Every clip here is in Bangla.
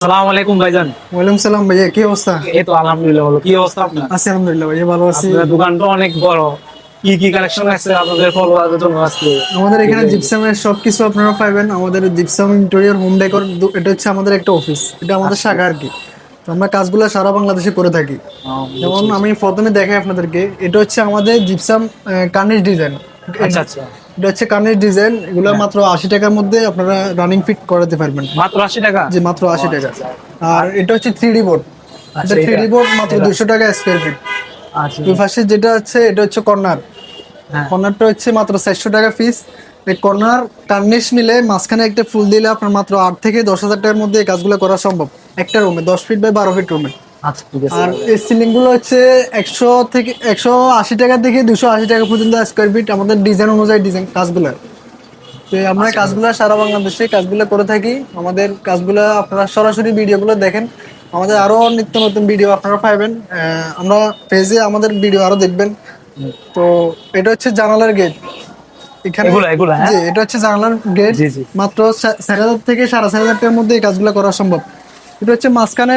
সালাম আলাইকুম ভাইজান। ওয়ালাইকুম সালাম ভাইয়া, কি অবস্থা? এই তো আলহামদুলিল্লাহ ভালো। কি অবস্থা আপনার? আছি আলহামদুলিল্লাহ ভাইয়া, ভালো আছি। আপনার দোকানটা অনেক বড়। কি কি কালেকশন আছে আপনাদের ফলোয়ারদের জন্য আজকে? আমাদের এখানে জিপসামের সবকিছু আপনারা পাবেন। আমাদের জিপসাম ইন্টেরিয়র হোম ডেকোর, এটা হচ্ছে আমাদের একটা অফিস, এটা আমাদের আচ্ছা। শাখা আর কি। তো আমরা কাজগুলো সারা বাংলাদেশে করে থাকি। যেমন আমি প্রথমে দেখাই আপনাদেরকে, এটা হচ্ছে আমাদের জিপসাম কার্নিশ ডিজাইন। আচ্ছা আচ্ছা। এটা হচ্ছে কার্নিশ ডিজাইন, এগুলো হ্যাঁ। মাত্র 80 টাকার মধ্যে আপনারা রানিং ফিট করাতে পারবেন। মাত্র 80 টাকা? জি, মাত্র ও, 80 টাকা। আচ্ছা, আচ্ছা। আর এটা হচ্ছে 3D বোর্ড। আচ্ছা, এটা 3D বোর্ড মাত্র এটা 200 টাকা স্কোয়ার ফিট। আচ্ছা। দুই পাশে যেটা আছে এটা হচ্ছে কর্নার। হ্যাঁ। কর্নারটা হচ্ছে মাত্র 400 টাকা পিস। এই কর্নার কার্নিশ মিলে মাঝখানে একটা ফুল দিলে আপনার মাত্র 8 থেকে 10 হাজার টাকার মধ্যে এই কাজগুলো করা সম্ভব। একটা রুমে 10 ফিট বাই 12 ফিট রুমে। আচ্ছা ঠিক আছে আর ভাইয়া। এই সিলিং গুলো হচ্ছে 180 টাকা থেকে 280 টাকা পর্যন্ত স্কোয়ার ফিট, আমাদের ডিজাইন অনুযায়ী ডিজাইন কাজগুলো। তো আমরা আচ্ছা, কাজগুলো সারা বাংলাদেশে কাজগুলো করে থাকি। আমাদের কাজগুলো আপনারা সরাসরি ভিডিওগুলো দেখেন। আমাদের আরো নিত্য নতুন ভিডিও আপনারা পাবেন। আমরা পেজে আমাদের ভিডিও আরো দেখবেন। হুম। তো এটা হচ্ছে জানালার গেট এখানে। এগুলা জি, হ্যাঁ। এটা হচ্ছে জানালার গেট। জি জি। মাত্র 4,500 থেকে 4,500 টাকার মধ্যে এই কাজগুলো করা সম্ভব। এটা হচ্ছে মাঝখানে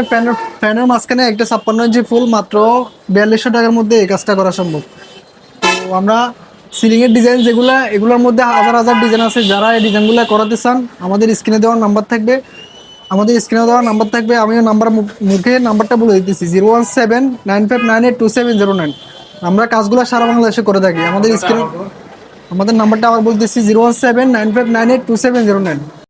ফ্যানের মাঝখানে একটা 56 ইঞ্চি ফুল, মাত্র 4200 টাকার মধ্যে এই কাজটা করা সম্ভব। তো আমরা সিলিং এর ডিজাইন যেগুলা, এগুলোর মধ্যে হাজার হাজার ডিজাইন আছে। যারা এই ডিজাইনগুলো করাতে চান, আমাদের স্ক্রিনে দেওয়ার নাম্বার থাকবে। আমিও মুখে নাম্বারটা বলে দিতেছি, 01795982709। আমরা কাজগুলো সারা বাংলাদেশে করে থাকি। আমাদের নাম্বারটা আবার বলতেছি, 01795982709।